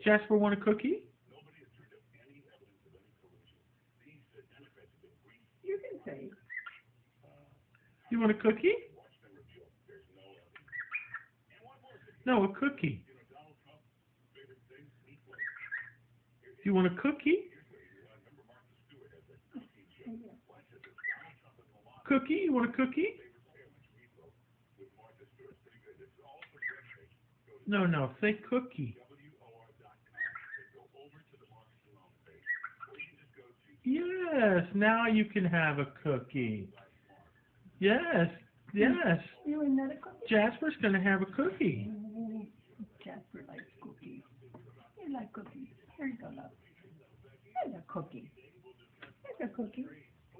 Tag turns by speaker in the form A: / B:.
A: Jasper want a cookie?
B: You can say.
A: You want a cookie? No, a cookie. You want a cookie? Cookie? You want a cookie? No, no, say cookie. Yes, now you can have a cookie. Yes, yes.
B: You want another cookie?
A: Jasper's going to have a cookie.
B: Jasper likes cookies. You like cookies. Here you go, love. Here's a cookie. Here's a cookie.